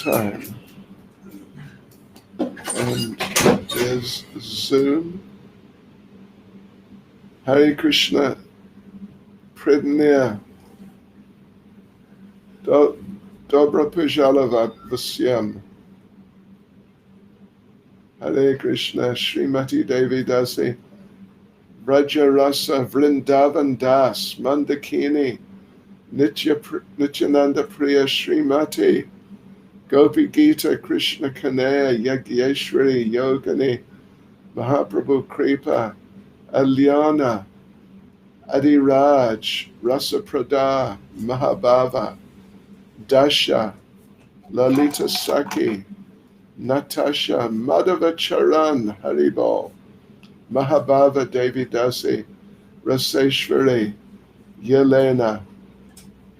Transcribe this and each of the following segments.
time. And there's Zoom. Hare Krishna. Prednia. Dobra Pujalava Vasyam. Hare Krishna. Srimati Devi Dasi. Vraja Rasa Vrindavan Das. Mandakini. Nityananda Priya Srimati. Gopi Gita Krishna Kanaya Yagyeshwari Yogani Mahaprabhu Kripa Alyana Adiraj Rasaprada Mahabhava Dasha Lalita Saki Natasha Madhava Charan Haribol Mahabhava Devi Dasi Raseshwari Yelena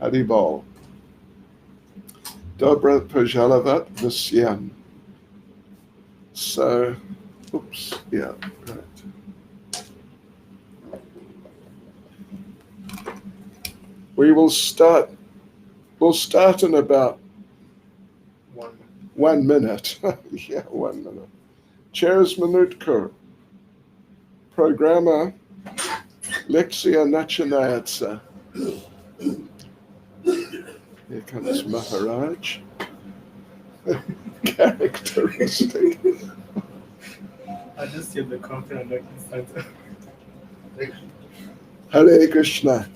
Haribol Dobra Pajalavat Vasyam. So, right. We'll start in about 1 minute. Yeah, 1 minute. Через минутку. Программа Лекция начинается. Here comes Maharaj. Characteristic. I just see the content like inside. Hare Krishna.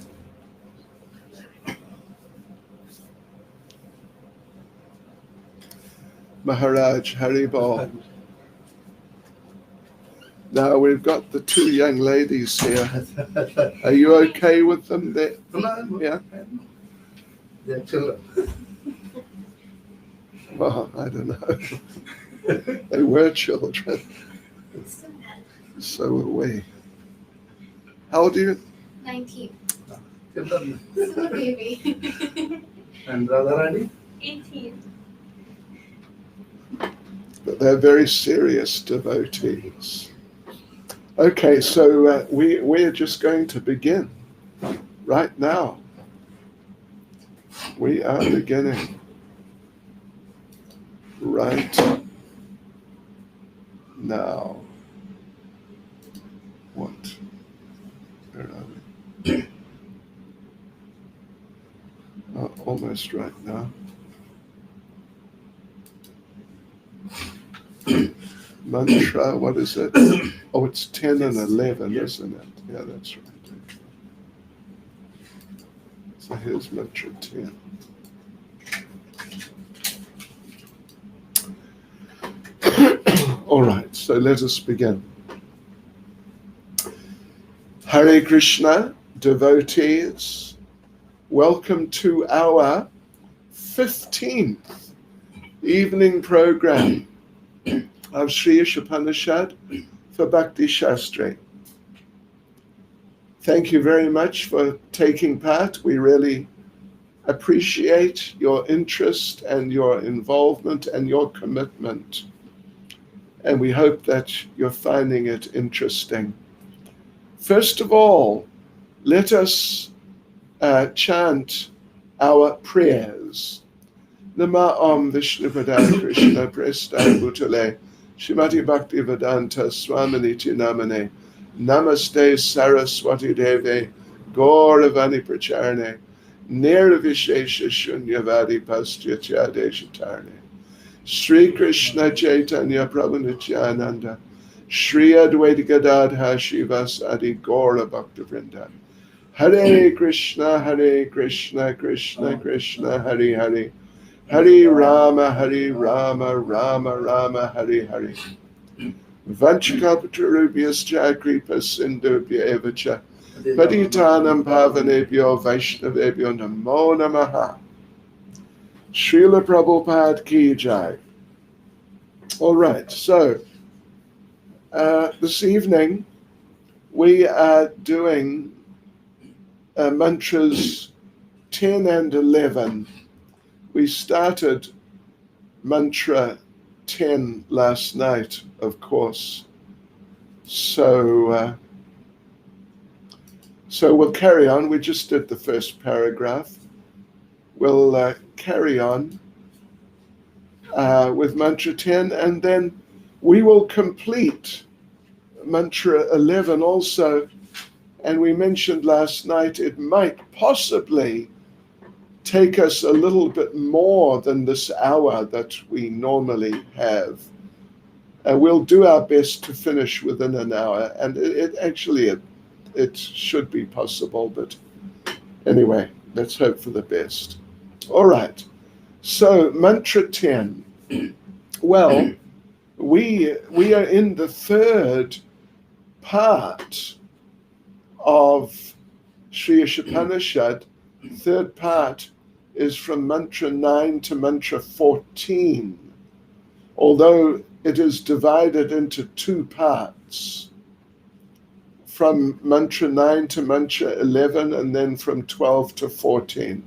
Maharaj, Haribol. Now we've got the two young ladies here. Are you okay with them there? Yeah? They're children. Well, I don't know. They were children. So were we. How old are you? 19. Children. Still a baby. And Radharani? 18. But they're very serious devotees. Okay, so we're just going to begin right now. We are beginning right now. What? Where are we? Almost right now. Mantra, what is it? Oh, it's 10 and 11, isn't it? Yeah, that's right. So here's mantra 10. All right, so let us begin. Hare Krishna, devotees, welcome to our 15th evening program of Sri Isopanisad for Bhakti Shastri. Thank you very much for taking part. We really appreciate your interest and your involvement and your commitment. And we hope that you're finding it interesting. First of all, let us chant our prayers. Nama Om Vishnupadaya Krishna Prestaya Bhutale Shrimati Bhakti Vedanta Swaminiti Namane Namaste Saraswati Deve Gauravani Pracharne Nirvishesha Shunyavadi Pastyatya Deshatarne Sri Krishna Chaitanya Prabhu Nityananda Shri Advaita Gadadha Shivasadi Gaura Bhakta Vrinda Hare Krishna Krishna Krishna Hare Hare Hare Rama, Rama Rama, Hare Hare. Vanchakapatarubhyascha kripa sindhubhya evacha. Patitanam pavanebhyo vaishnavebhyo namo namaha. Srila Prabhupada ki jai. All right, so this evening we are doing mantras 10 and 11. We started mantra 10 last night, of course. So we'll carry on. We just did the first paragraph. We'll carry on with mantra 10, and then we will complete mantra 11 also. And we mentioned last night it might possibly take us a little bit more than this hour that we normally have. We'll do our best to finish within an hour, and it should be possible, but anyway, let's hope for the best. All right, so mantra 10. Well, we are in the third part of Sri Isopanisad. Third part is from mantra 9 to mantra 14, although it is divided into two parts, from mantra 9 to mantra 11, and then from 12 to 14.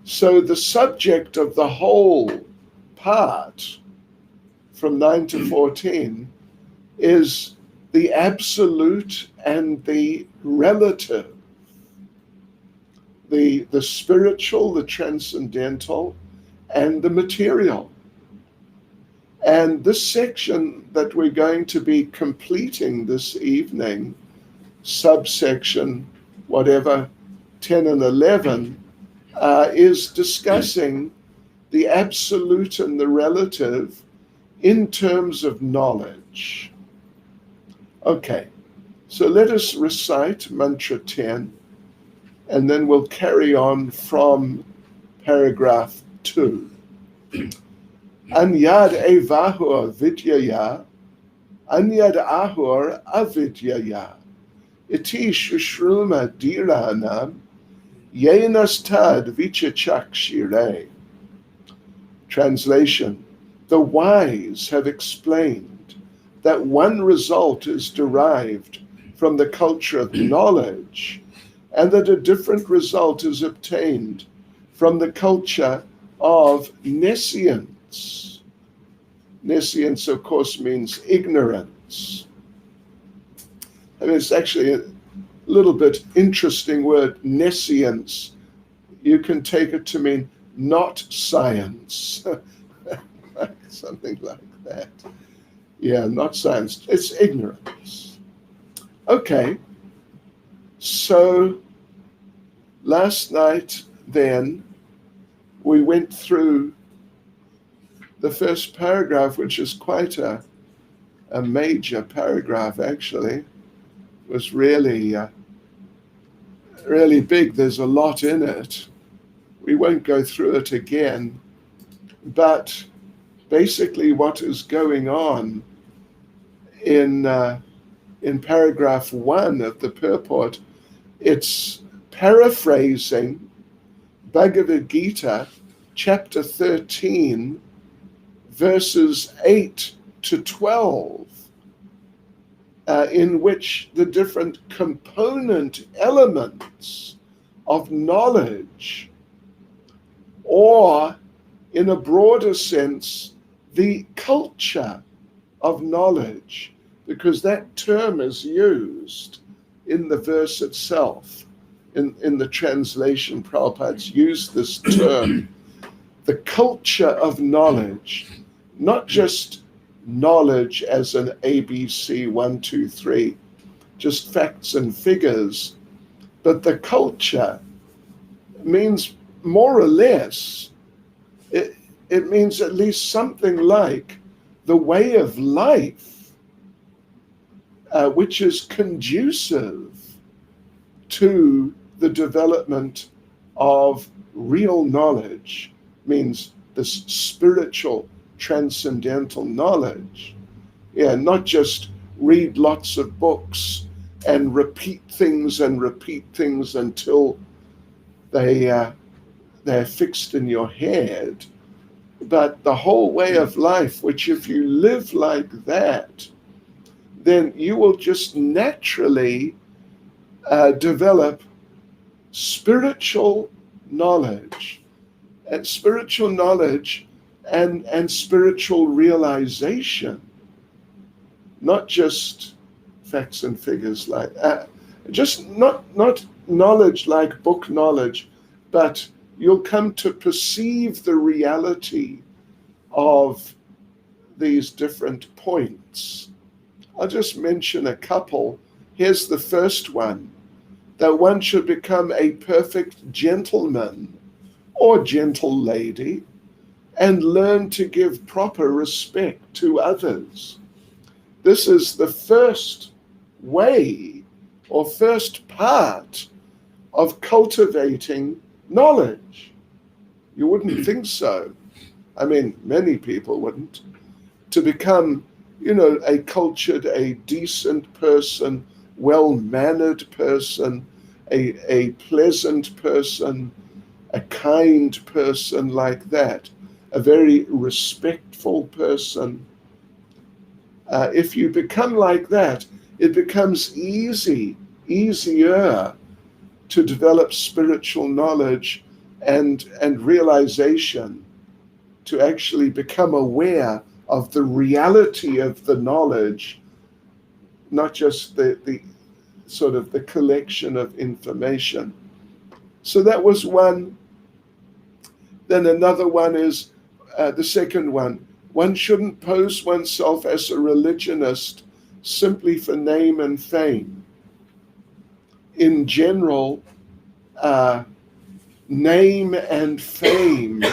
So the subject of the whole part, from 9 to 14, is the absolute and the relative, the spiritual, the transcendental, and the material. And this section that we're going to be completing this evening, subsection whatever, 10 and 11, is discussing the absolute and the relative in terms of knowledge. Okay, so let us recite mantra 10, and then we'll carry on from paragraph 2. Anyad evahur vidyaya, anyad ahur avidyaya, iti shushruma dhiranam, yenastad vichachakshire. Translation: the wise have explained that one result is derived from the culture of knowledge, and that a different result is obtained from the culture of nescience. Nescience, of course, means ignorance. I mean, it's actually a little bit interesting word, nescience. You can take it to mean not science, something like that. Yeah, not science, it's ignorance. Okay, so last night then we went through the first paragraph, which is quite a major paragraph actually. It was really big. There's a lot in it. We won't go through it again, but basically what is going on in paragraph 1 of the purport, it's paraphrasing Bhagavad Gita, chapter 13, verses 8 to 12, in which the different component elements of knowledge, or in a broader sense, the culture of knowledge, because that term is used in the verse itself. In the translation, Prabhupada's used this term, the culture of knowledge, not just knowledge as an ABC 1, 2, 3, just facts and figures, but the culture means more or less, it means at least something like the way of life, which is conducive to the development of real knowledge, means this spiritual, transcendental knowledge. Yeah, not just read lots of books and repeat things until they're fixed in your head, but the whole way of life, which if you live like that, then you will just naturally develop spiritual knowledge, and spiritual realization, not just facts and figures, like just not knowledge like book knowledge, but you'll come to perceive the reality of these different points. I'll just mention a couple. Here's the first one, that one should become a perfect gentleman or gentle lady and learn to give proper respect to others. This is the first way or first part of cultivating knowledge. You wouldn't think so. I mean, many people wouldn't. To become, a cultured, a decent person, well-mannered person, a pleasant person, a kind person like that, a very respectful person. If you become like that, it becomes easier to develop spiritual knowledge and realization, to actually become aware of the reality of the knowledge, not just the sort of the collection of information. So that was one. Then another one is the second one. One shouldn't pose oneself as a religionist simply for name and fame. In general, name and fame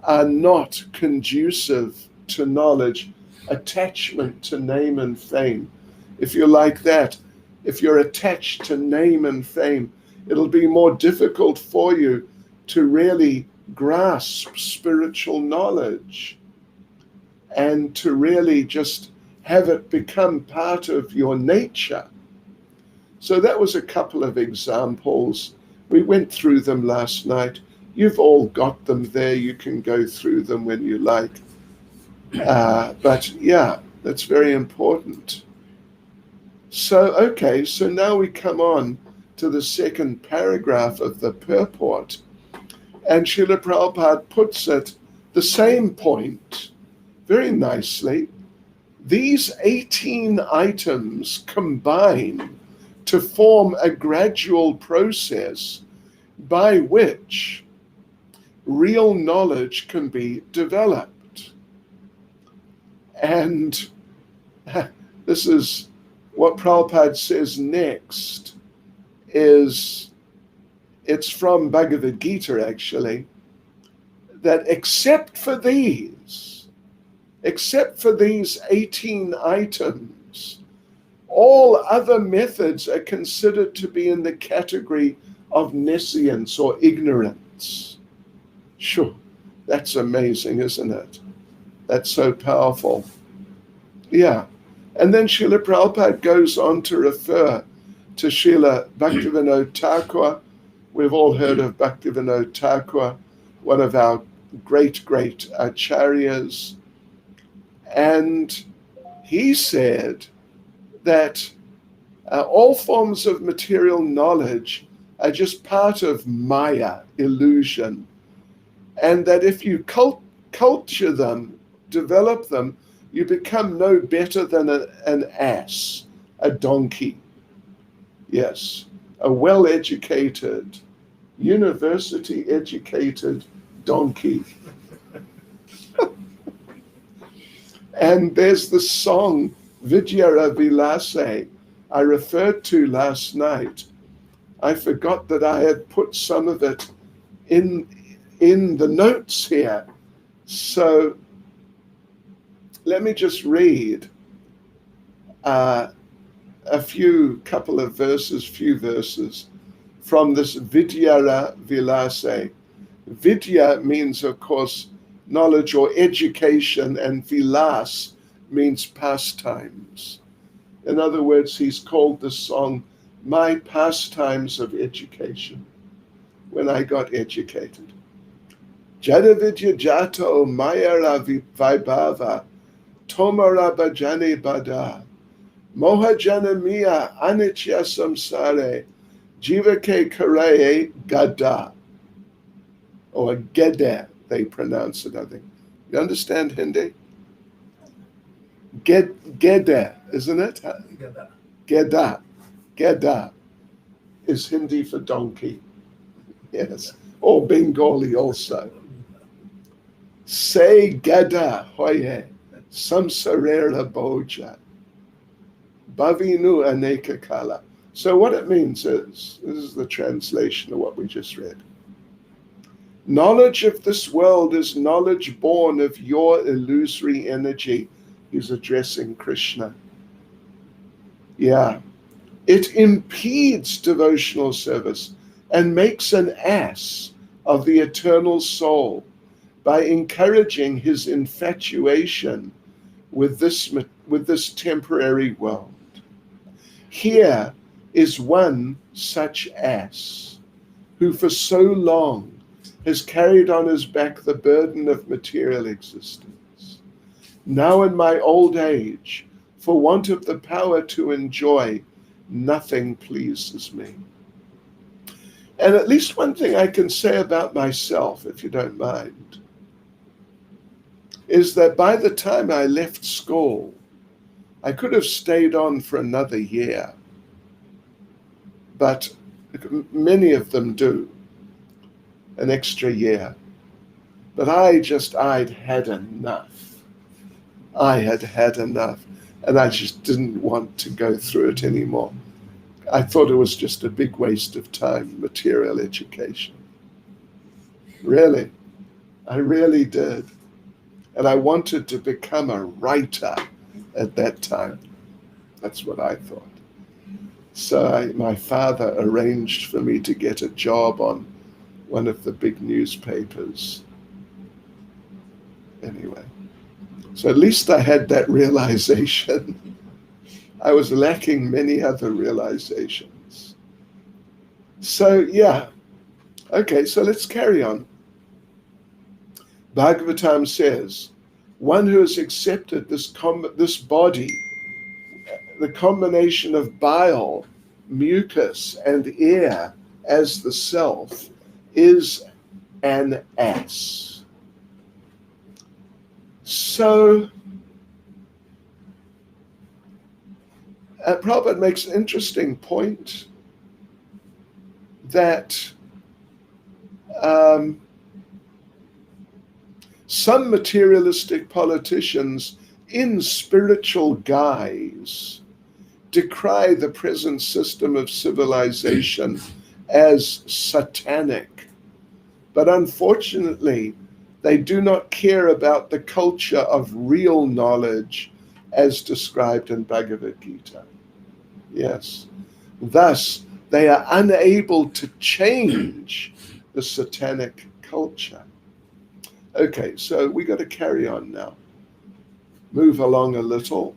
are not conducive to knowledge. Attachment to name and fame. If you're like that, if you're attached to name and fame, it'll be more difficult for you to really grasp spiritual knowledge and to really just have it become part of your nature. So that was a couple of examples. We went through them last night. You've all got them there. You can go through them when you like. But yeah, that's very important. So now we come on to the second paragraph of the purport. And Srila Prabhupada puts it, the same point, very nicely. These 18 items combine to form a gradual process by which real knowledge can be developed. And this is what Prabhupada says next, it's from Bhagavad Gita actually, that except for these 18 items, all other methods are considered to be in the category of nescience or ignorance. Sure, that's amazing, isn't it? That's so powerful. Yeah. And then Srila Prabhupada goes on to refer to Srila Bhaktivinoda Thakur. We've all heard of Bhaktivinoda Thakur, one of our great acharyas. And he said that all forms of material knowledge are just part of Maya, illusion. And that if you culture them, develop them, you become no better than an ass, a donkey. Yes, a well-educated, university-educated donkey. And there's the song, Vidyara Vilase, I referred to last night. I forgot that I had put some of it in the notes here. So let me just read a few verses from this Vidyara Vilase. Vidya means, of course, knowledge or education, and vilas means pastimes. In other words, he's called the song My Pastimes of Education, when I got educated. Jada vidya jato mayara vaibhava tomara bhajane bada moha janamiya anitya samsare jivake karaye gada, or gede, they pronounce it, I think. You understand Hindi? Gede, isn't it? Geda. Geda is Hindi for donkey. Yes. Or Bengali also. Se gada hoye, samsarera boja, bhavinu aneka kala. So what it means is, this is the translation of what we just read. Knowledge of this world is knowledge born of your illusory energy. He's addressing Krishna. Yeah. It impedes devotional service and makes an ass of the eternal soul by encouraging his infatuation with this temporary world. Here is one such ass who for so long has carried on his back the burden of material existence. Now in my old age, for want of the power to enjoy, nothing pleases me. And at least one thing I can say about myself, if you don't mind, is that by the time I left school, I could have stayed on for another year, but many of them do, an extra year. But I'd had enough. I had had enough, and I just didn't want to go through it anymore. I thought it was just a big waste of time, material education. Really, I really did. And I wanted to become a writer at that time. That's what I thought. So my father arranged for me to get a job on one of the big newspapers. Anyway, so at least I had that realization. I was lacking many other realizations. So yeah, okay, so let's carry on. Bhagavatam says, one who has accepted this body, the combination of bile, mucus, and air as the self, is an ass. So, Prabhupada makes an interesting point that some materialistic politicians in spiritual guise decry the present system of civilization as satanic. But unfortunately, they do not care about the culture of real knowledge as described in Bhagavad Gita. Yes. Thus, they are unable to change the satanic culture. Okay, so we got to carry on now. Move along a little.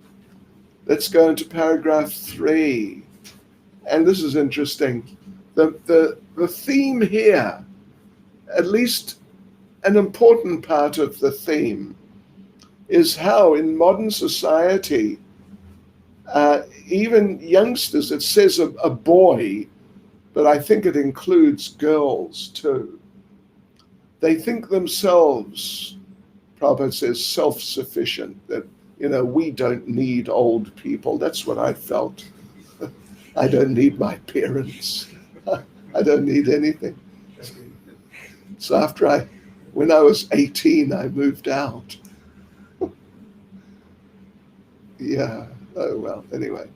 Let's go into paragraph 3. And this is interesting. The theme here, at least an important part of the theme, is how in modern society, even youngsters, it says a boy, but I think it includes girls too. They think themselves, Prabhupada says, self-sufficient, that, we don't need old people. That's what I felt. I don't need my parents. I don't need anything. So when I was 18, I moved out. Yeah, oh well, anyway.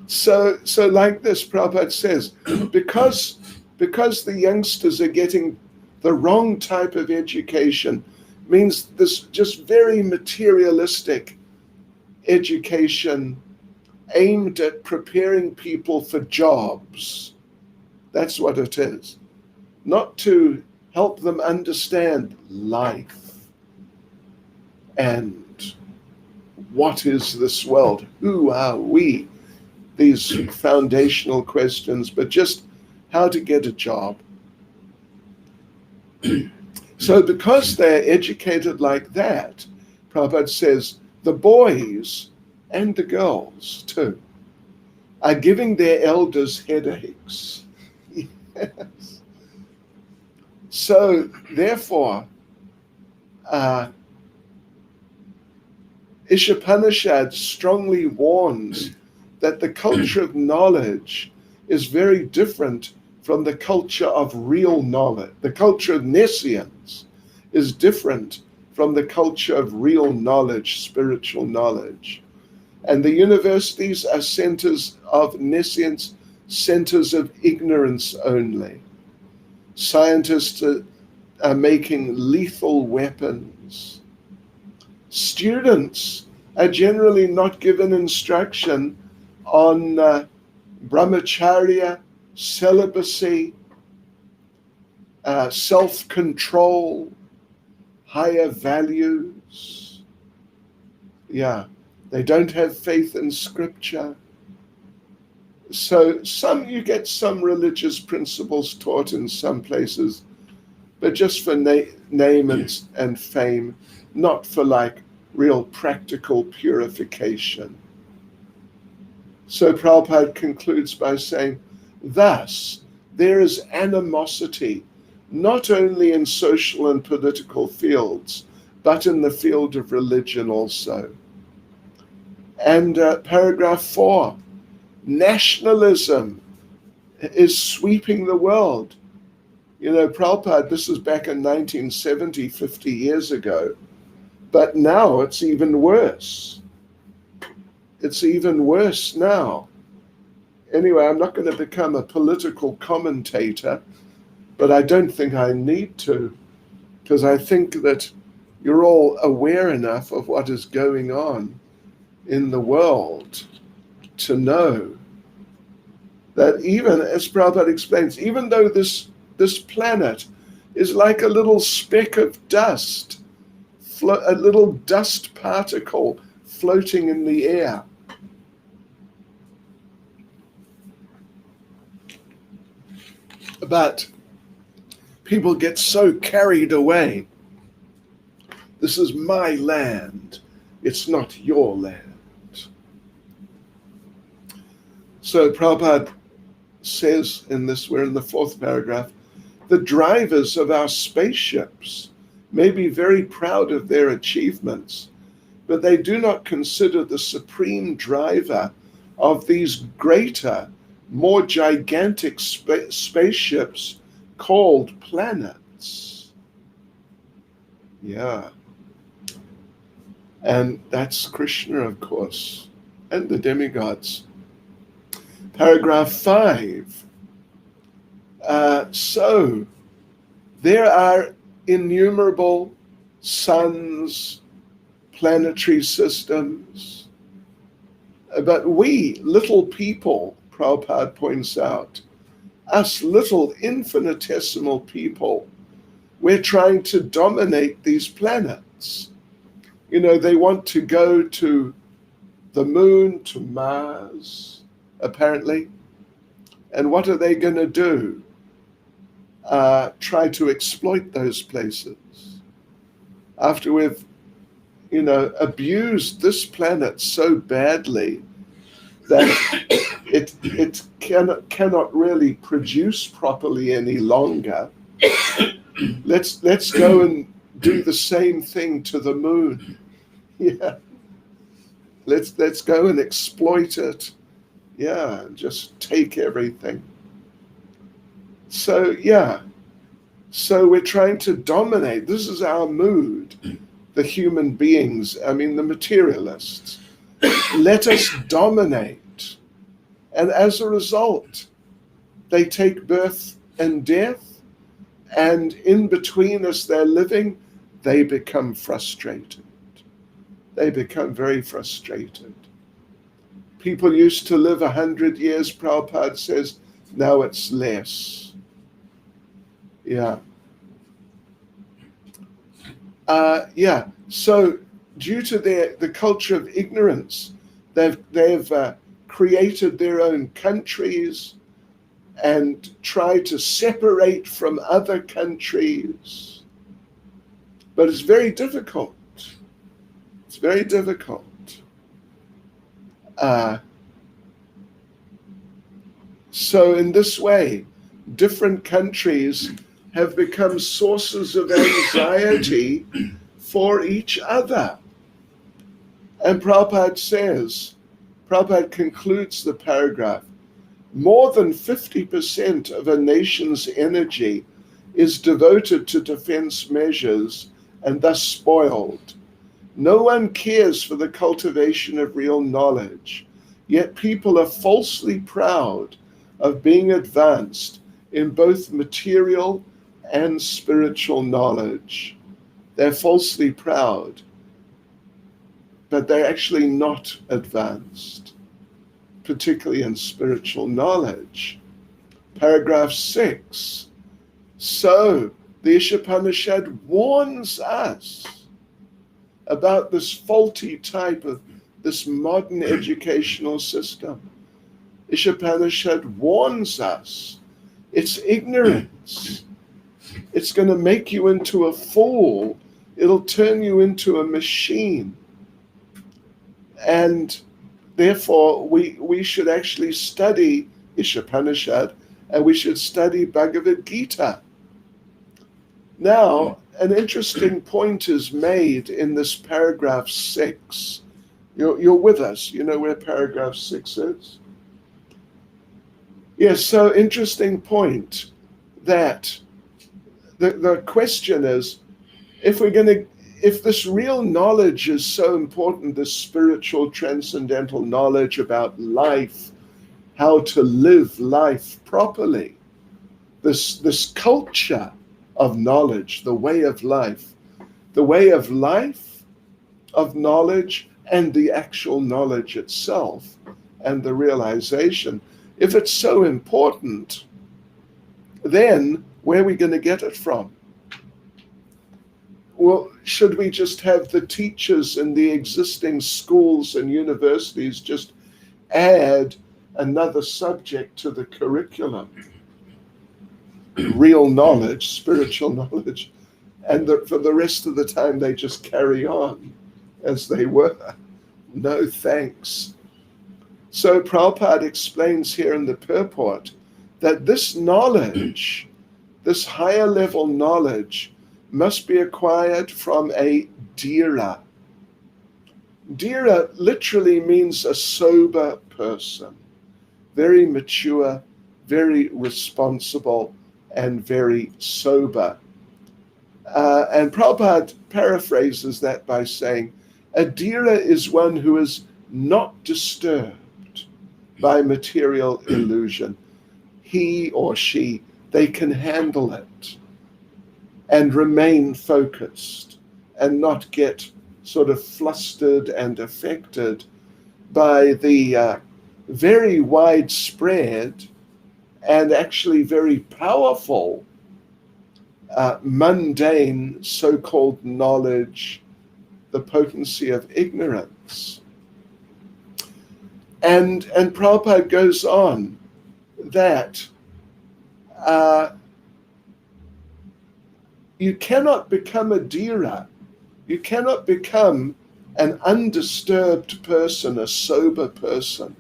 So like this, Prabhupada says, because the youngsters are getting the wrong type of education, means this just very materialistic education aimed at preparing people for jobs. That's what it is. Not to help them understand life and what is this world? Who are we? These foundational questions, but just how to get a job. So because they're educated like that, Prabhupada says, the boys and the girls too are giving their elders headaches. Yes. So therefore, Isopanisad strongly warns that the culture of knowledge is very different from the culture of real knowledge. The culture of nescience is different from the culture of real knowledge, spiritual knowledge. And the universities are centers of nescience, centers of ignorance only. Scientists are making lethal weapons. Students are generally not given instruction on brahmacharya, celibacy, self-control, higher values. Yeah, they don't have faith in scripture. So you get some religious principles taught in some places, but just for name and fame, not for like real practical purification. So Prabhupada concludes by saying, thus, there is animosity, not only in social and political fields, but in the field of religion also. And paragraph 4, nationalism is sweeping the world. You know, Prabhupada, this is back in 1970, 50 years ago, but now it's even worse. It's even worse now. Anyway, I'm not going to become a political commentator, but I don't think I need to, because I think that you're all aware enough of what is going on in the world to know that even, as Prabhupada explains, even though this planet is like a little speck of dust, a little dust particle floating in the air. But people get so carried away. This is my land. It's not your land. So Prabhupada says in this, we're in the 4th paragraph, the drivers of our spaceships may be very proud of their achievements, but they do not consider the supreme driver of these greater, more gigantic spaceships called planets. Yeah. And that's Krishna, of course, and the demigods. Paragraph 5. So there are innumerable suns, planetary systems, but we, little people, Prabhupada points out, us little infinitesimal people, we're trying to dominate these planets. You know, they want to go to the moon, to Mars, apparently. And what are they going to do? Try to exploit those places. After we've, abused this planet so badly that it cannot really produce properly any longer. Let's go and do the same thing to the moon. Yeah. Let's go and exploit it. Yeah, just take everything. So we're trying to dominate. This is our mood, the human beings, the materialists. Let us dominate. And as a result, they take birth and death, and in between as they're living, they become frustrated. They become very frustrated. People used to live 100 years, Prabhupada says, now it's less. Yeah. So due to the culture of ignorance, they've created their own countries and try to separate from other countries. But it's very difficult. It's very difficult. So in this way, different countries have become sources of anxiety for each other. And Prabhupada concludes the paragraph, more than 50% of a nation's energy is devoted to defense measures and thus spoiled. No one cares for the cultivation of real knowledge, yet people are falsely proud of being advanced in both material and spiritual knowledge. They're falsely proud, but they're actually not advanced, particularly in spiritual knowledge. Paragraph 6. So, the Isopanisad warns us about this faulty type of this modern educational system. Isopanisad warns us. It's ignorance. It's going to make you into a fool. It'll turn you into a machine. And therefore, we should actually study Isopanisad, and we should study Bhagavad Gita. Now, an interesting point is made in this paragraph 6. You're with us. You know where paragraph 6 is? Yes, so interesting point that the question is, if this real knowledge is so important, this spiritual transcendental knowledge about life, how to live life properly, this culture of knowledge, the way of life of knowledge, and the actual knowledge itself and the realization. If it's so important, then where are we going to get it from? Well, should we just have the teachers in the existing schools and universities just add another subject to the curriculum? Real knowledge, spiritual knowledge, and for the rest of the time they just carry on as they were. No thanks. So Prabhupada explains here in the purport that this knowledge, this higher level knowledge, must be acquired from a dhira. Dhira literally means a sober person, very mature, very responsible, and very sober. And Prabhupada paraphrases that by saying, a dhira is one who is not disturbed by material illusion. He or she, they can handle it and remain focused and not get sort of flustered and affected by the very widespread and actually very powerful mundane so-called knowledge, the potency of ignorance. And Prabhupada goes on that you cannot become a dhira, you cannot become an undisturbed person, a sober person,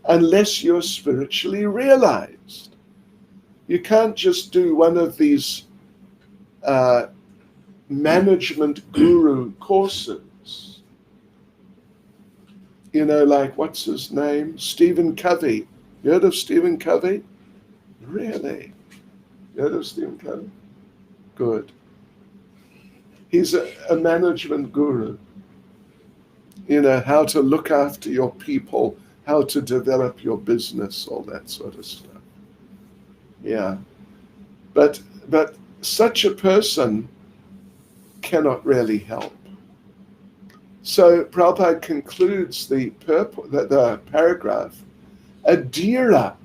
unless you're spiritually realized. You can't just do one of these management guru courses. You know, like, what's his name? Stephen Covey. You heard of Stephen Covey? Really? You heard of Stephen Covey? Good. He's a management guru. You know, how to look after your people, how to develop your business, all that sort of stuff. Yeah. But such a person cannot really help. So Prabhupada concludes the paragraph. A dhira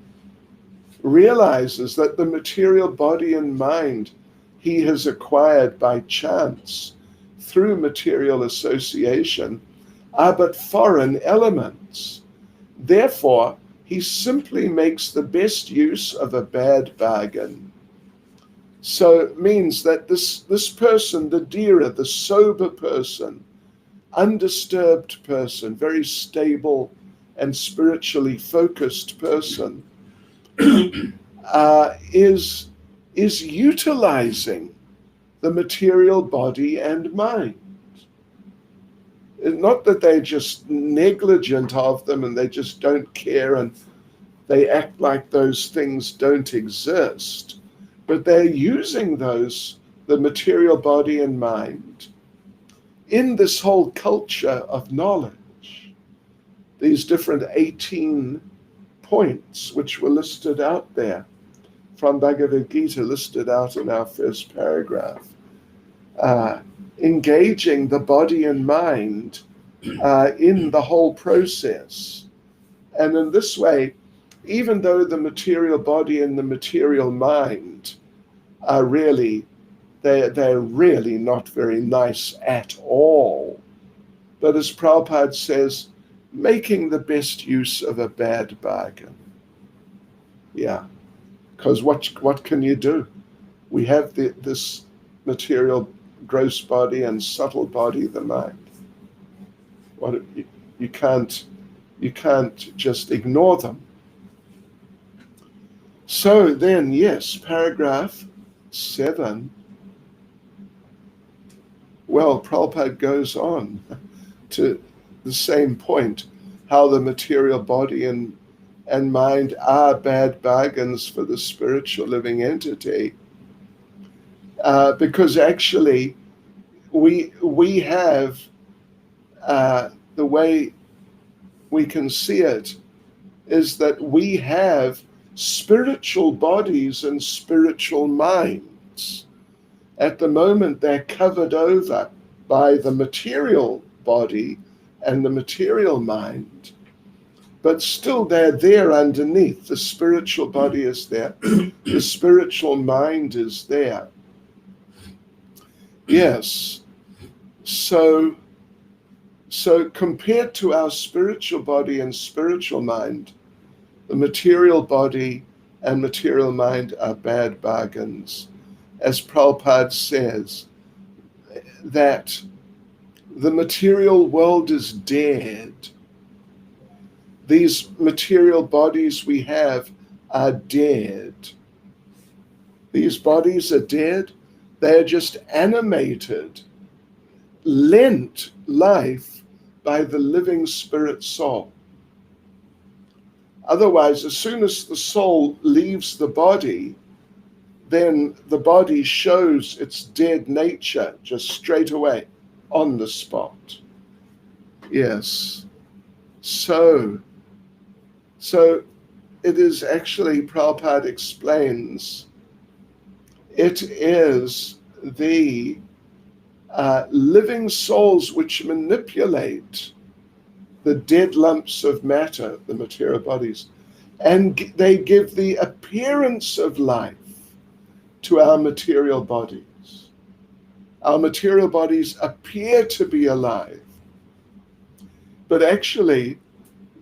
realizes that the material body and mind he has acquired by chance through material association are but foreign elements. Therefore, he simply makes the best use of a bad bargain. So it means that this person, the dhira, the sober person, undisturbed person, very stable and spiritually focused person, is utilizing the material body and mind. Not that they're just negligent of them and they just don't care and they act like those things don't exist, but they're using those the material body and mind, in this whole culture of knowledge, these different 18 points which were listed out there from Bhagavad Gita, listed out in our first paragraph, engaging the body and mind in the whole process. And in this way, even though the material body and the material mind are really, they're really not very nice at all. But as Prabhupada says, making the best use of a bad bargain. Yeah, because what can you do? We have this material gross body and subtle body, the mind. You can't just ignore them. So then, yes, paragraph 7. Well, Prabhupada goes on to the same point, how the material body and mind are bad bargains for the spiritual living entity, because actually we have, the way we can see it is that we have spiritual bodies and spiritual minds. At the moment, they're covered over by the material body and the material mind, but still they're there underneath. The spiritual body is there, the spiritual mind is there. Yes, so compared to our spiritual body and spiritual mind, the material body and material mind are bad bargains. As Prabhupada says, that the material world is dead. These material bodies we have are dead. These bodies are dead. They're just animated, lent life by the living spirit soul. Otherwise, as soon as the soul leaves the body, then the body shows its dead nature just straight away, on the spot. Yes. So it is actually, Prabhupada explains, it is the living souls which manipulate the dead lumps of matter, the material bodies, and they give the appearance of life to our material bodies. Our material bodies appear to be alive, but actually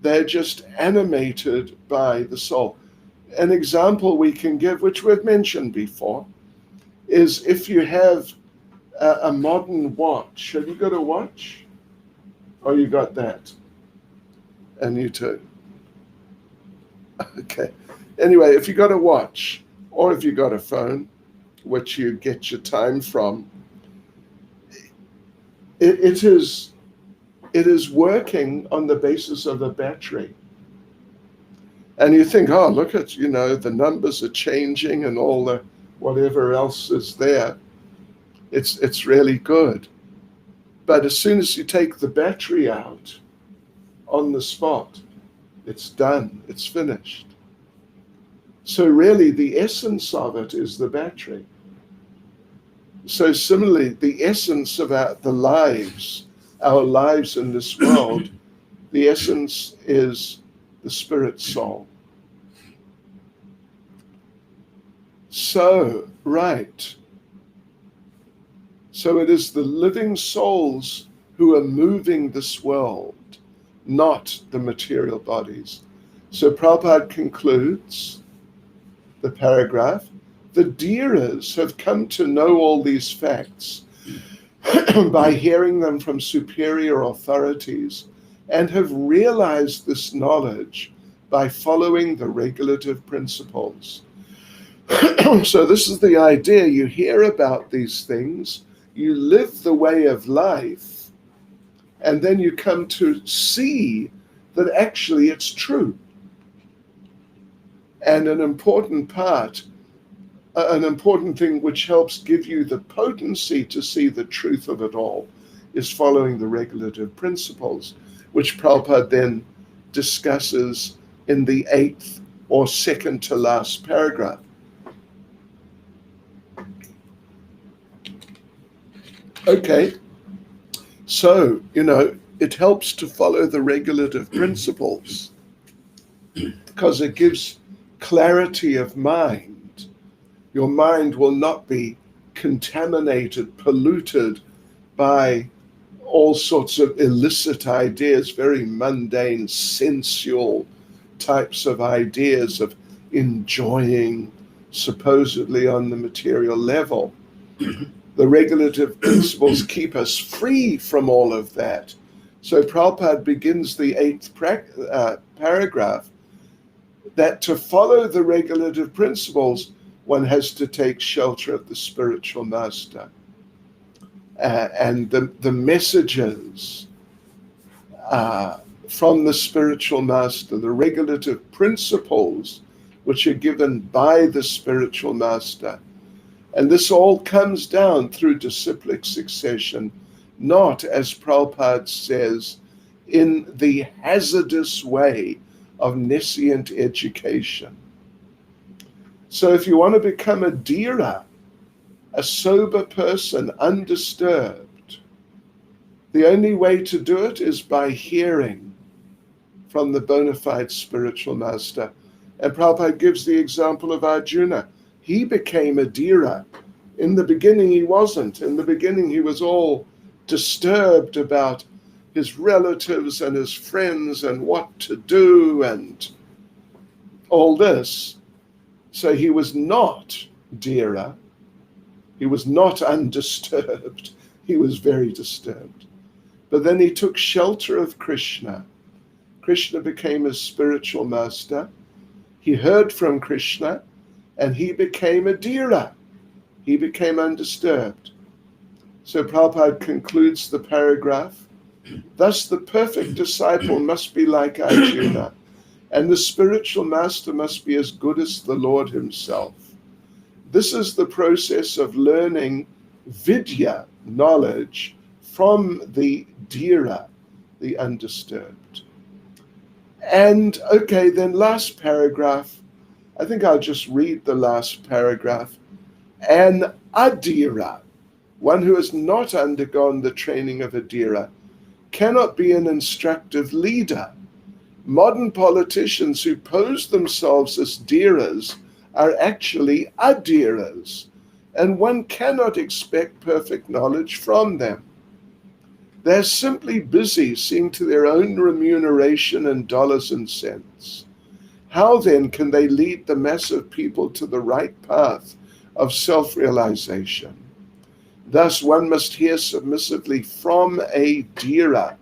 they're just animated by the soul. An example we can give, which we've mentioned before, is if you have a modern watch. Have you got a watch? Oh, you got that. And you too. Okay. Anyway, if you got a watch, or if you got a phone, which you get your time from, it is working on the basis of a battery. And you think, oh, look at, the numbers are changing and all the whatever else is there. It's really good. But as soon as you take the battery out on the spot, it's done, it's finished. So really the essence of it is the battery. So similarly, the essence of our lives in this world, the essence is the spirit soul. So, right. So it is the living souls who are moving this world, not the material bodies. So Prabhupada concludes the paragraph, the Dhiras have come to know all these facts by hearing them from superior authorities and have realized this knowledge by following the regulative principles. So this is the idea. You hear about these things, you live the way of life, and then you come to see that actually it's true. And an important part an important thing which helps give you the potency to see the truth of it all is following the regulative principles, which Prabhupada then discusses in the 8th or second to last paragraph. Okay, so, it helps to follow the regulative principles because it gives clarity of mind. Your mind will not be contaminated, polluted by all sorts of illicit ideas, very mundane, sensual types of ideas of enjoying supposedly on the material level. The regulative principles keep us free from all of that. So Prabhupada begins the 8th paragraph that to follow the regulative principles, one has to take shelter of the spiritual master. And the messages from the spiritual master, the regulative principles which are given by the spiritual master. And this all comes down through disciplic succession, not, as Prabhupada says, in the hazardous way of nescient education. So if you want to become a dhira, a sober person, undisturbed, the only way to do it is by hearing from the bona fide spiritual master. And Prabhupada gives the example of Arjuna. He became a dhira. In the beginning, he wasn't. In the beginning, he was all disturbed about his relatives and his friends and what to do and all this. So he was not dhira. He was not undisturbed. He was very disturbed. But then he took shelter of Krishna. Krishna became his spiritual master. He heard from Krishna and he became a dhira. He became undisturbed. So Prabhupada concludes the paragraph. Thus the perfect disciple must be like Arjuna, and the spiritual master must be as good as the Lord himself. This is the process of learning vidya, knowledge, from the dhira, the undisturbed. And okay, then last paragraph, I think I'll just read the last paragraph. An adhira, one who has not undergone the training of a dhira, cannot be an instructive leader. Modern politicians who pose themselves as dhiras are actually adhiras, and one cannot expect perfect knowledge from them. They're simply busy seeing to their own remuneration in dollars and cents. How then can they lead the mass of people to the right path of self-realization? Thus, one must hear submissively from a dhira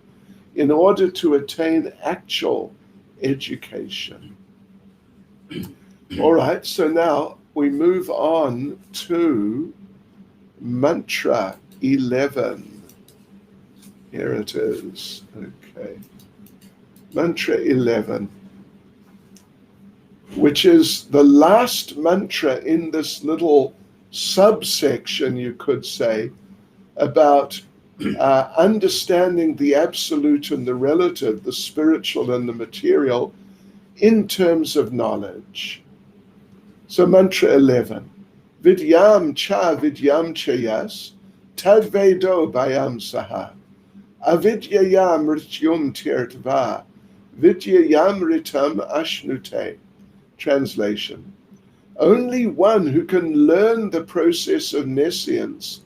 in order to attain actual education. All right, so now we move on to mantra 11. Here it is. Okay. Mantra 11, which is the last mantra in this little subsection, you could say, about understanding the absolute and the relative, the spiritual and the material, in terms of knowledge. So mantra 11, vidyam cha vidyam chayas, tadvedo bayam saha, avidyayam rityum tirtva, vidyayam ritam ashnute. Translation. Only one who can learn the process of nescience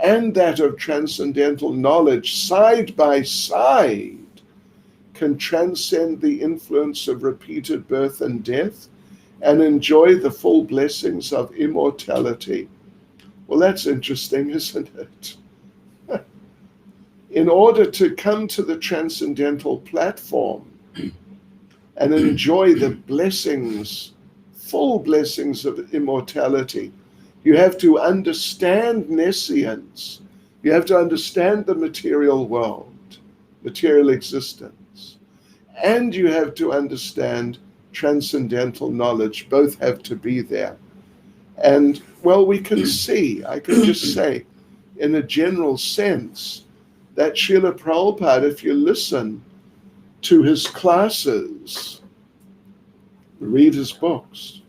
and that of transcendental knowledge side by side can transcend the influence of repeated birth and death and enjoy the full blessings of immortality. Well, that's interesting, isn't it? In order to come to the transcendental platform and enjoy the blessings, full blessings of immortality, you have to understand nescience. You have to understand the material world, material existence. And you have to understand transcendental knowledge. Both have to be there. And, well, we can see, I can just say, in a general sense, that Srila Prabhupada, if you listen to his classes, read his books,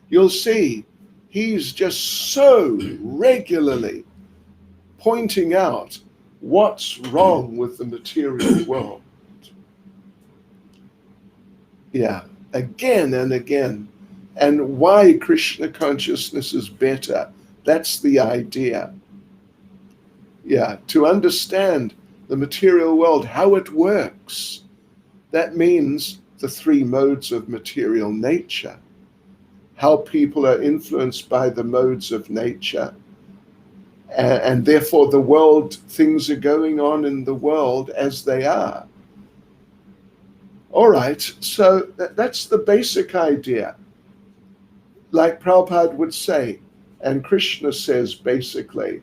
you'll see he's just so regularly pointing out what's wrong with the material world. Yeah, again and again. And why Krishna consciousness is better. That's the idea. Yeah, to understand the material world, how it works. That means the three modes of material nature, how people are influenced by the modes of nature, and therefore the world, things are going on in the world as they are. All right, so that's the basic idea. Like Prabhupada would say, and Krishna says basically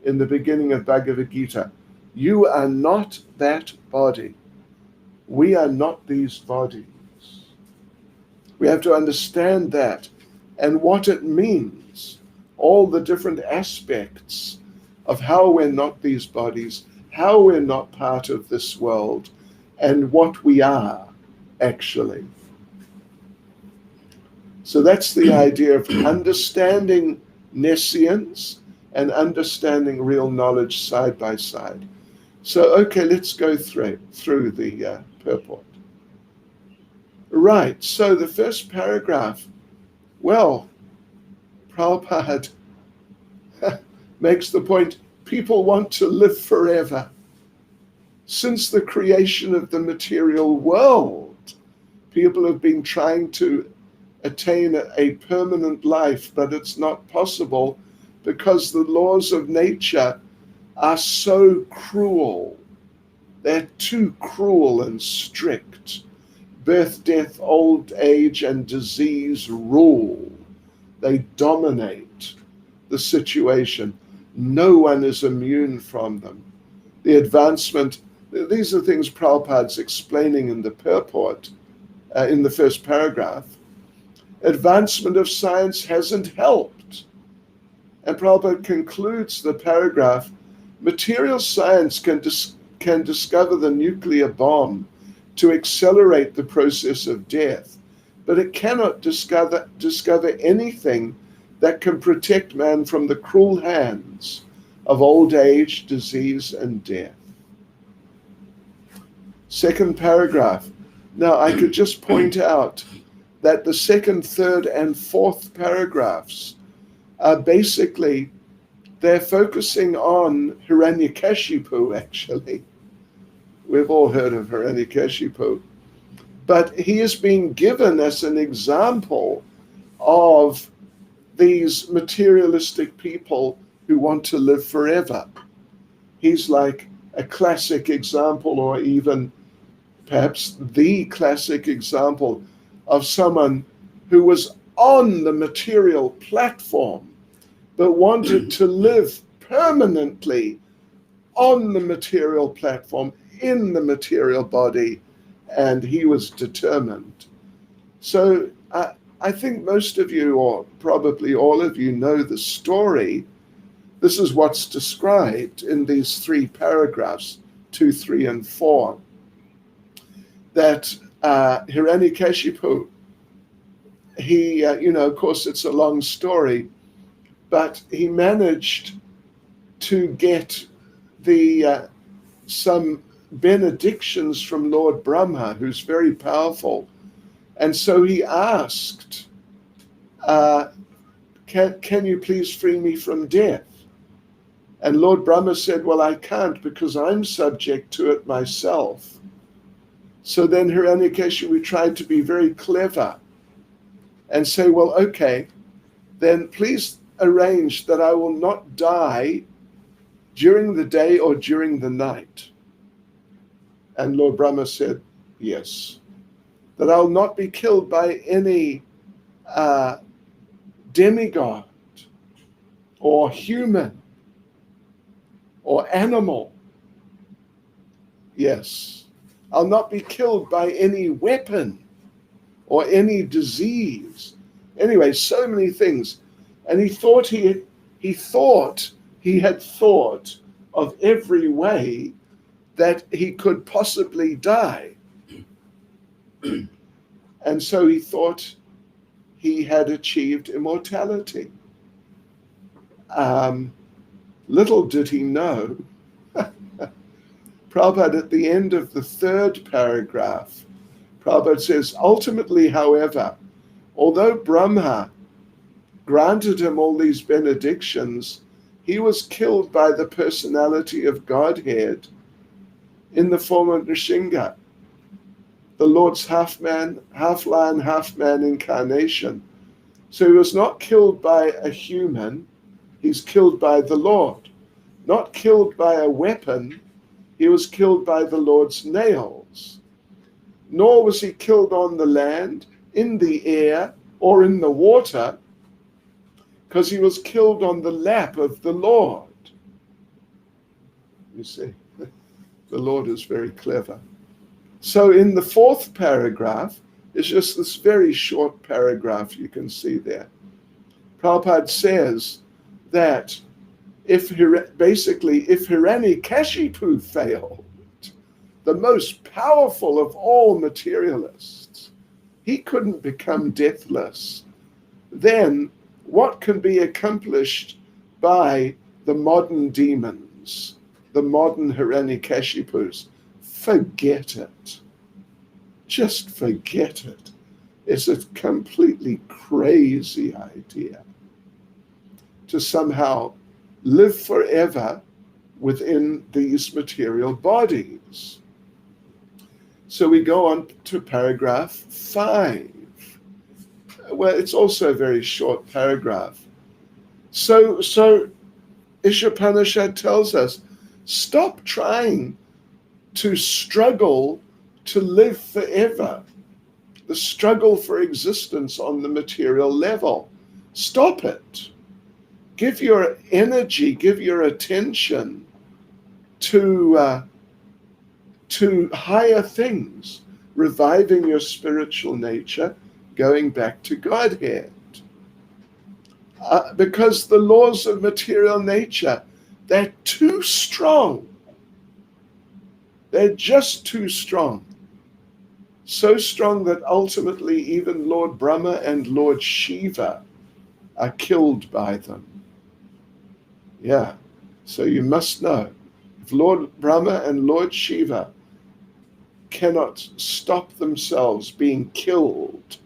in the beginning of Bhagavad Gita, you are not that body. We are not these bodies. We have to understand that and what it means, all the different aspects of how we're not these bodies, how we're not part of this world, and what we are actually. So that's the idea of understanding nescience and understanding real knowledge side by side. So, okay, let's go through the purport. Right, so the first paragraph, well, Prabhupada makes the point, people want to live forever. Since the creation of the material world, people have been trying to attain a permanent life, but it's not possible because the laws of nature are so cruel. They're too cruel and strict. Birth, death, old age, and disease rule. They dominate the situation. No one is immune from them. The advancement, these are things Prabhupada's explaining in the purport, in the first paragraph. Advancement of science hasn't helped. And Prabhupada concludes the paragraph, material science can discover the nuclear bomb to accelerate the process of death, but it cannot discover anything that can protect man from the cruel hands of old age, disease, and death. Second paragraph. Now, I could just point out that the second, third, and fourth paragraphs are basically, they're focusing on Hiranyakashipu, actually. We've all heard of Hiranyakashipu. But he is being given as an example of these materialistic people who want to live forever. He's like a classic example, or even perhaps the classic example of someone who was on the material platform but wanted to live permanently on the material platform, in the material body, and he was determined. So I think most of you, or probably all of you, know the story. This is what's described in these three paragraphs, 2, 3, and 4, that Hiranyakashipu, he, of course, it's a long story, but he managed to get some benedictions from Lord Brahma, who's very powerful. And so he asked, can you please free me from death? And Lord Brahma said, well, I can't because I'm subject to it myself. So then Hiranyakashipu tried to be very clever and say, well, okay, then please arrange that I will not die during the day or during the night. And Lord Brahma said, yes. That I'll not be killed by any demigod or human or animal. Yes. I'll not be killed by any weapon or any disease Anyway, so many things. And he thought he had thought of every way that he could possibly die. And so he thought he had achieved immortality. Little did he know, Prabhupada, at the end of the third paragraph, Prabhupada says, ultimately, however, although Brahma granted him all these benedictions, he was killed by the personality of Godhead in the form of Nrsimha, the Lord's half man, half lion, half man incarnation. So he was not killed by a human, he's killed by the Lord. Not killed by a weapon, he was killed by the Lord's nails. Nor was he killed on the land, in the air, or in the water, because he was killed on the lap of the Lord. You see, the Lord is very clever. So in the fourth paragraph, it's just this very short paragraph you can see there. Prabhupada says that if Hiranyakashipu failed, the most powerful of all materialists, he couldn't become deathless, then what can be accomplished by the modern demons, the modern Hiranyakashipus? Forget it. Just forget it. It's a completely crazy idea to somehow live forever within these material bodies. So we go on to paragraph 5. Well, it's also a very short paragraph. So Isopanisad tells us, stop trying to struggle to live forever, the struggle for existence on the material level. Stop it. Give your energy, give your attention to higher things, reviving your spiritual nature, going back to Godhead. Because the laws of material nature, they're too strong. They're just too strong. So strong that ultimately even Lord Brahma and Lord Shiva are killed by them. Yeah, so you must know, if Lord Brahma and Lord Shiva cannot stop themselves being killed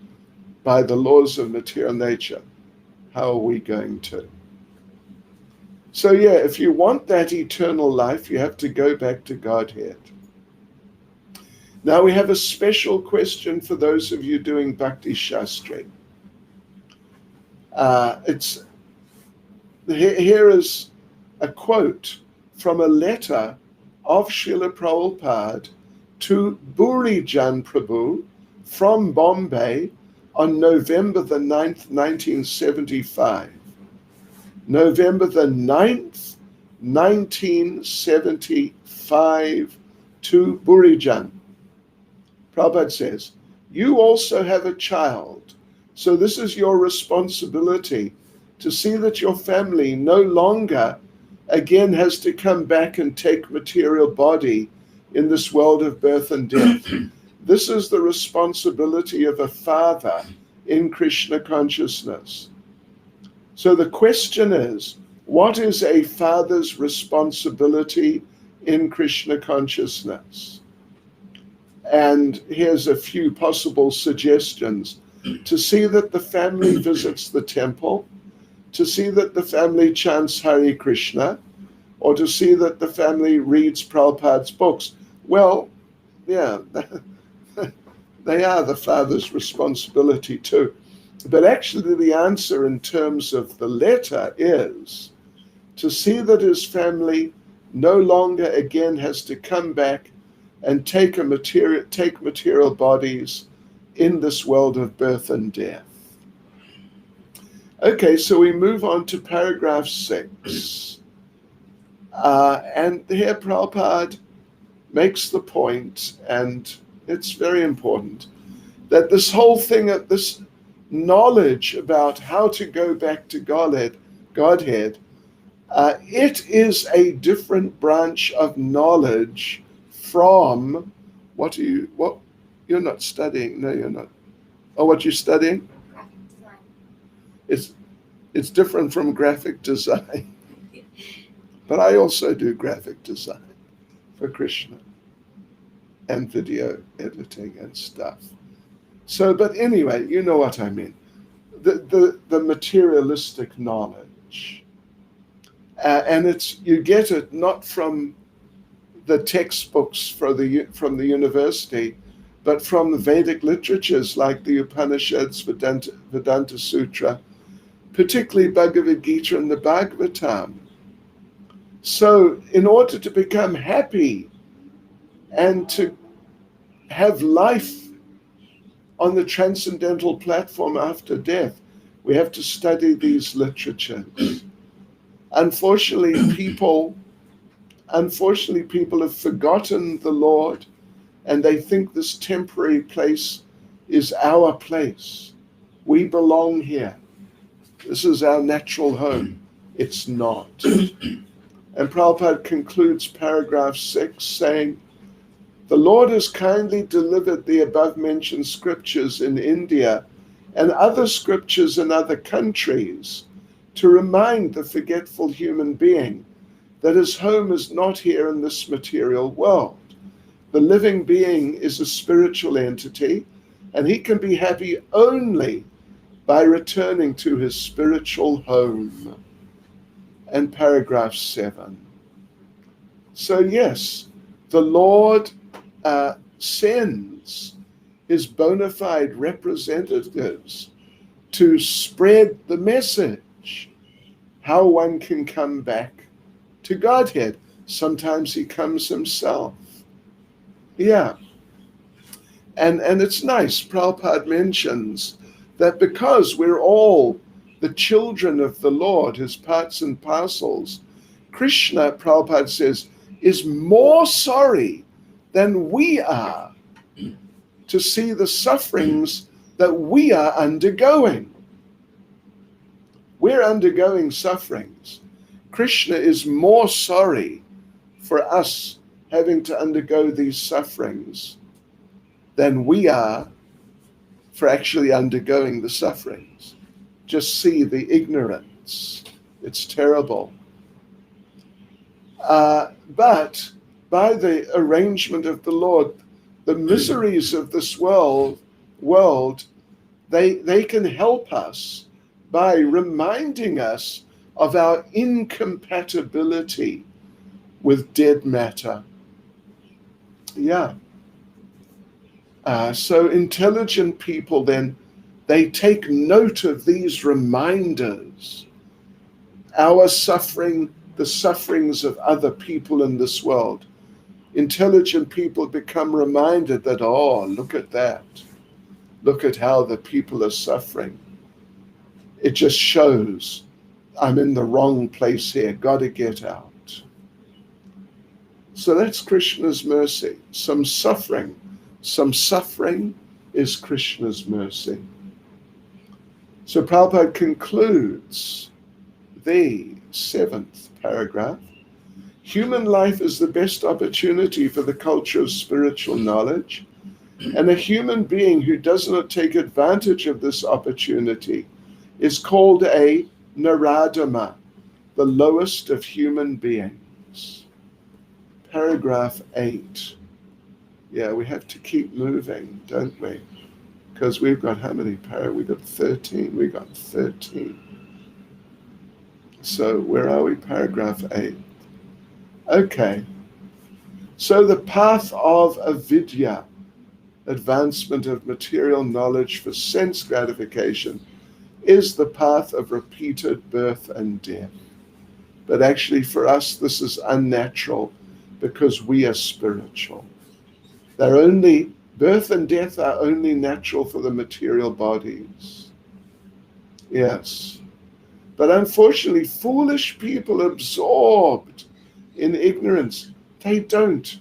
by the laws of material nature, how are we going to? So yeah, if you want that eternal life, you have to go back to Godhead. Now we have a special question for those of you doing Bhakti Shastri. Here is a quote from a letter of Srila Prabhupada to Burijan Prabhu from Bombay on November the 9th, 1975. November the 9th, 1975 to Burijan. Prabhupada says, you also have a child, so this is your responsibility to see that your family no longer again has to come back and take material body in this world of birth and death. This is the responsibility of a father in Krishna consciousness. So the question is, what is a father's responsibility in Krishna consciousness? And here's a few possible suggestions. To see that the family visits the temple, to see that the family chants Hare Krishna, or to see that the family reads Prabhupada's books. Well, yeah, they are the father's responsibility too. But actually the answer in terms of the letter is to see that his family no longer again has to come back and take material bodies in this world of birth and death. Okay, so we move on to paragraph 6. And here Prabhupada makes the point, and it's very important, that this whole thing, knowledge about how to go back to Godhead, it is a different branch of knowledge from what you're not studying. No, you're not. Oh, what you're studying? It's different from graphic design. But I also do graphic design for Krishna and video editing and stuff. So, but anyway, you know what I mean. The materialistic knowledge. And you get it not from the textbooks from the university, but from the Vedic literatures like the Upanishads, Vedanta Sutra, particularly Bhagavad Gita and the Bhagavatam. So in order to become happy and to have life on the transcendental platform after death, we have to study these literatures. Unfortunately, people have forgotten the Lord, and they think this temporary place is our place. We belong here. This is our natural home. It's not. And Prabhupada concludes paragraph 6 saying, the Lord has kindly delivered the above-mentioned scriptures in India and other scriptures in other countries to remind the forgetful human being that his home is not here in this material world. The living being is a spiritual entity, and he can be happy only by returning to his spiritual home. And paragraph 7. So yes, the Lord sends his bona fide representatives to spread the message, how one can come back to Godhead. Sometimes he comes himself. Yeah. And it's nice, Prabhupada mentions that because we're all the children of the Lord, his parts and parcels, Krishna, Prabhupada says, is more sorry than we are to see the sufferings that we are undergoing. We're undergoing sufferings. Krishna is more sorry for us having to undergo these sufferings than we are for actually undergoing the sufferings. Just see the ignorance. It's terrible. But by the arrangement of the Lord, the miseries of this world, they can help us by reminding us of our incompatibility with dead matter. Yeah. So intelligent people then, they take note of these reminders. Our suffering, the sufferings of other people in this world. Intelligent people become reminded that, oh, look at that. Look at how the people are suffering. It just shows I'm in the wrong place here. Got to get out. So that's Krishna's mercy. Some suffering is Krishna's mercy. So Prabhupada concludes the 7th paragraph. Human life is the best opportunity for the culture of spiritual knowledge, and a human being who does not take advantage of this opportunity is called a Naradama, the lowest of human beings. Paragraph 8. Yeah, we have to keep moving, don't we? Because we've got how many we got 13. We got 13. So where are we? Paragraph 8. Okay. So the path of avidya, advancement of material knowledge for sense gratification, is the path of repeated birth and death. But actually for us, this is unnatural because we are spiritual. Birth and death are only natural for the material bodies. Yes. But unfortunately, foolish people absorbed in ignorance, they don't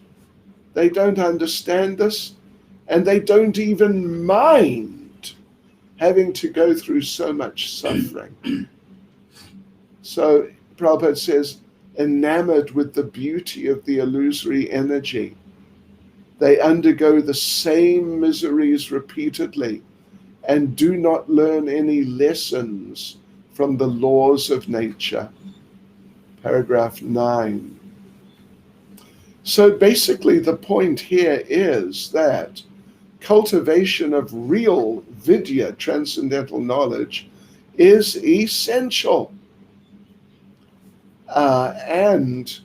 understand this, and they don't even mind having to go through so much suffering. So Prabhupada says, enamored with the beauty of the illusory energy, they undergo the same miseries repeatedly and do not learn any lessons from the laws of nature. Paragraph 9. So basically the point here is that cultivation of real vidya, transcendental knowledge, is essential. And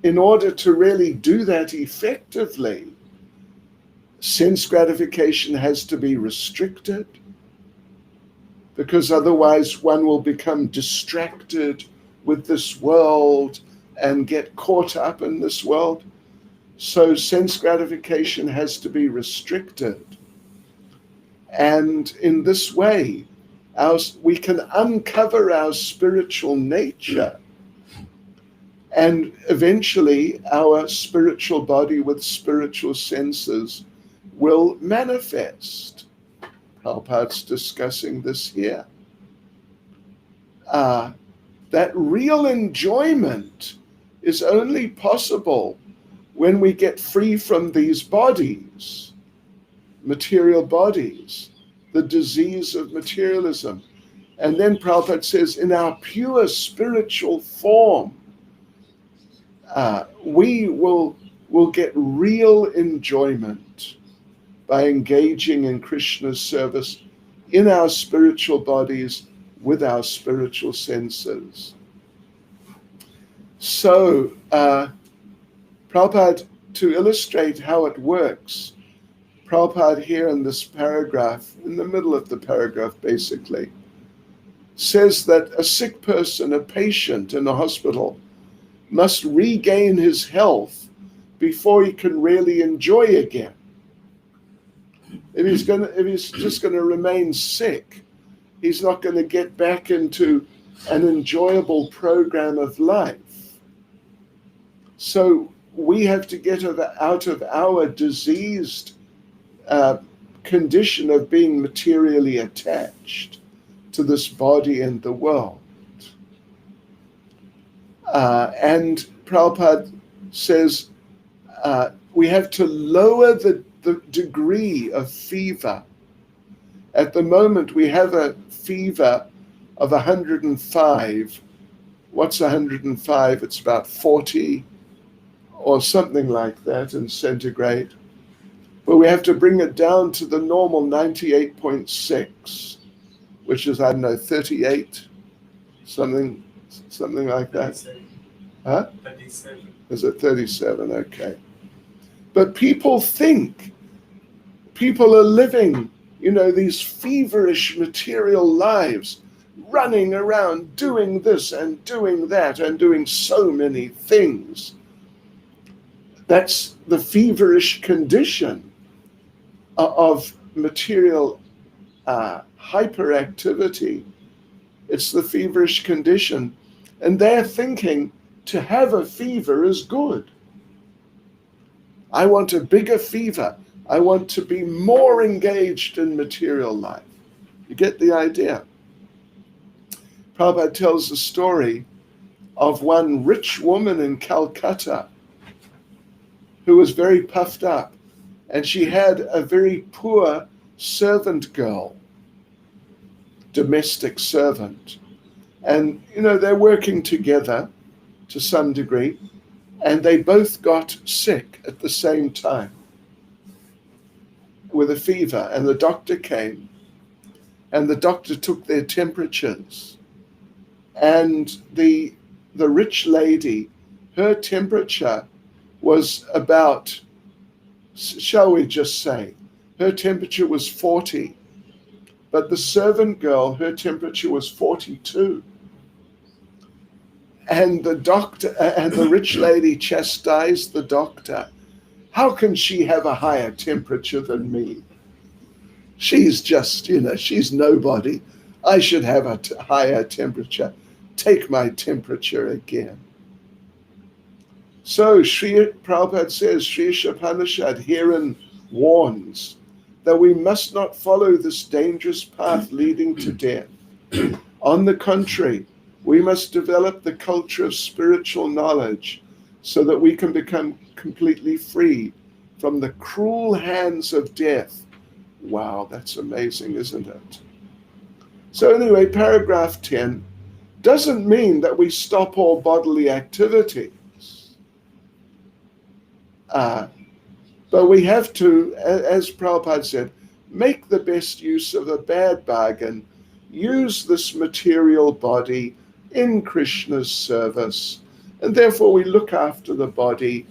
in order to really do that effectively, sense gratification has to be restricted, because otherwise one will become distracted with this world and get caught up in this world. So sense gratification has to be restricted. And in this way, we can uncover our spiritual nature, and eventually our spiritual body with spiritual senses will manifest. Prabhupada's discussing this here. That real enjoyment is only possible when we get free from these bodies, material bodies, the disease of materialism. And then Prabhupada says, in our pure spiritual form, we will get real enjoyment by engaging in Krishna's service in our spiritual bodies with our spiritual senses. So, Prabhupada, to illustrate how it works, Prabhupada here in this paragraph, in the middle of the paragraph basically, says that a sick person, a patient in a hospital, must regain his health before he can really enjoy again. If he's just going to remain sick, he's not going to get back into an enjoyable program of life. So we have to get out of our diseased condition of being materially attached to this body and the world. And Prabhupada says we have to lower the degree of fever. At the moment, we have a fever of 105. What's 105? It's about 40 or something like that in centigrade. But we have to bring it down to the normal 98.6, which is, 38, something like that. 37. Huh? 37. Is it 37? Okay. But people are living, these feverish material lives, running around doing this and doing that and doing so many things. That's the feverish condition of material hyperactivity. It's the feverish condition. And they're thinking to have a fever is good. I want a bigger fever. I want to be more engaged in material life. You get the idea? Prabhupada tells the story of one rich woman in Calcutta who was very puffed up, and she had a very poor servant girl, domestic servant. And, they're working together to some degree, and they both got sick at the same time with a fever. And the doctor came, and the doctor took their temperatures. And the rich lady, her temperature was about, shall we just say, her temperature was 40. But the servant girl, her temperature was 42. And the doctor and the rich lady chastised the doctor. How can she have a higher temperature than me? She's just, she's nobody. I should have a higher temperature. Take my temperature again. So Prabhupada says, Sri Isopanisad herein warns that we must not follow this dangerous path leading to death. On the contrary, we must develop the culture of spiritual knowledge so that we can become completely free from the cruel hands of death. Wow, that's amazing, isn't it? So anyway, paragraph 10 doesn't mean that we stop all bodily activities. But we have to, as Prabhupada said, make the best use of a bad bargain, use this material body in Krishna's service, and therefore we look after the body,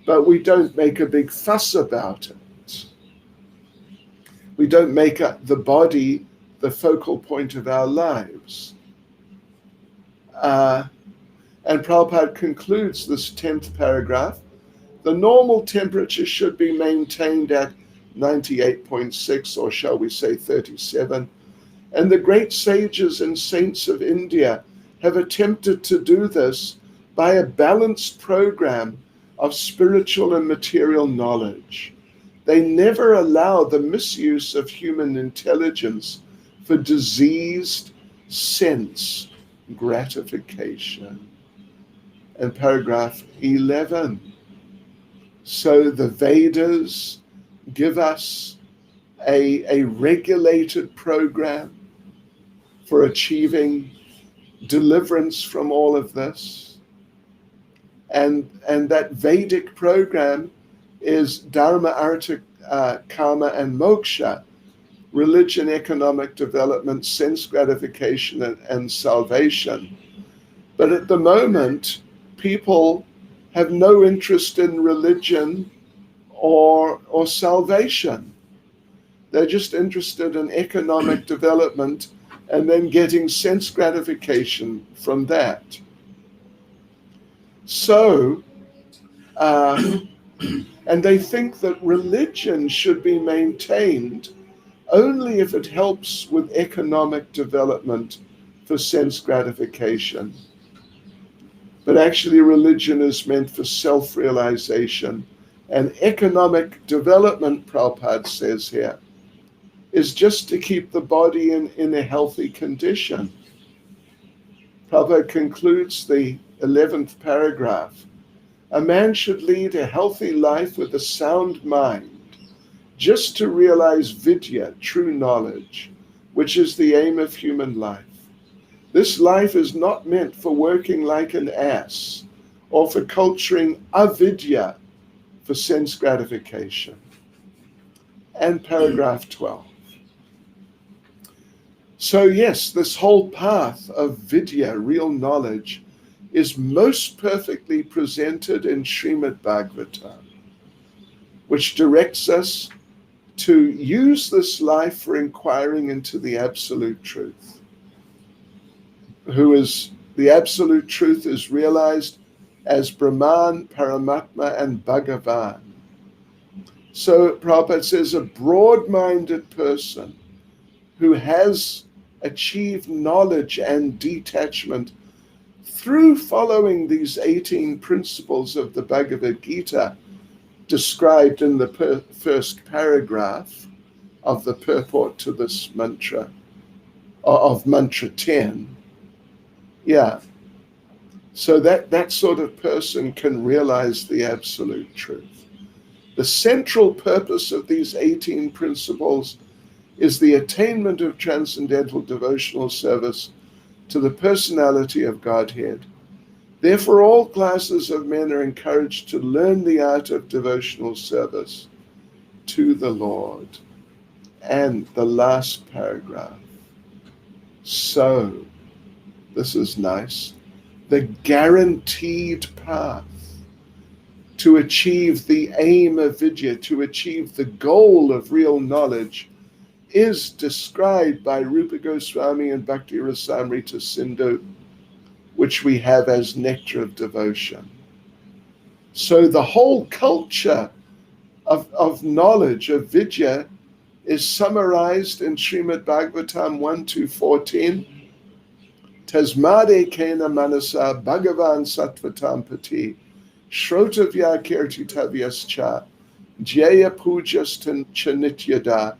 but we don't make a big fuss about it. We don't make the body the focal point of our lives. And Prabhupada concludes this 10th paragraph. The normal temperature should be maintained at 98.6, or shall we say 37. And the great sages and saints of India have attempted to do this by a balanced program of spiritual and material knowledge. They never allow the misuse of human intelligence for diseased sense gratification. And paragraph 11. So the Vedas give us a regulated program for achieving deliverance from all of this. And that Vedic program is Dharma, Artha, Karma, and Moksha, religion, economic development, sense gratification, and salvation. But at the moment, people have no interest in religion or salvation. They're just interested in economic development and then getting sense gratification from that. So, and they think that religion should be maintained only if it helps with economic development for sense gratification. But actually religion is meant for self-realization, and economic development, Prabhupada says here, is just to keep the body in a healthy condition. Prabhupada concludes the 11th paragraph. A man should lead a healthy life with a sound mind, just to realize vidya, true knowledge, which is the aim of human life. This life is not meant for working like an ass or for culturing avidya for sense gratification. And paragraph 12. So yes, this whole path of vidya, real knowledge, is most perfectly presented in Srimad Bhagavatam, which directs us to use this life for inquiring into the absolute truth. Who is the absolute truth is realized as Brahman, Paramatma, and Bhagavan. So Prabhupada says a broad-minded person who has achieved knowledge and detachment through following these 18 principles of the Bhagavad Gita described in the first paragraph of the purport to this mantra, of mantra 10. Yeah. So that sort of person can realize the absolute truth. The central purpose of these 18 principles is the attainment of transcendental devotional service to the personality of Godhead. Therefore, all classes of men are encouraged to learn the art of devotional service to the Lord. And the last paragraph. So, this is nice. The guaranteed path to achieve the aim of vidya, to achieve the goal of real knowledge, is described by Rupa Goswami and Bhakti Rasamrita Sindhu, which we have as nectar of devotion. So the whole culture of knowledge, of vidya, is summarized in Srimad Bhagavatam 1-14. Tasmade kena manasa bhagavan sattvatam pati shrotavya kirtitavyascha Jaya Pujas Chanityada.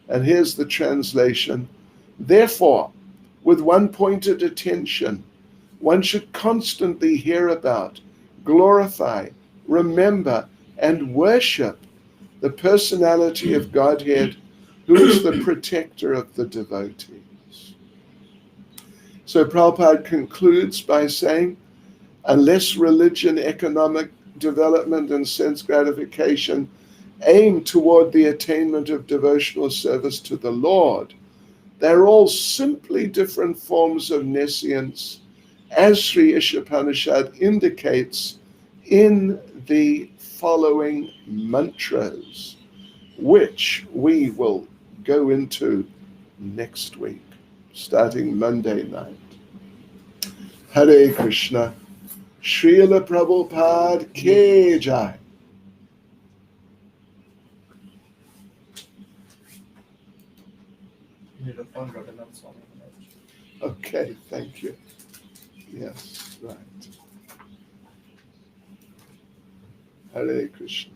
And here's the translation. Therefore, with one pointed attention, one should constantly hear about, glorify, remember, and worship the personality of Godhead, who is the protector of the devotees. So Prabhupada concludes by saying, unless religion, economic development, and sense gratification aim toward the attainment of devotional service to the Lord, they're all simply different forms of nescience, as Sri Isopanisad indicates in the following mantras, which we will go into next week, starting Monday night. Hare Krishna. Srila Prabhupada Ki Jai. You need a phone drug and that's all. Okay, thank you. Yes, right. Hare Krishna.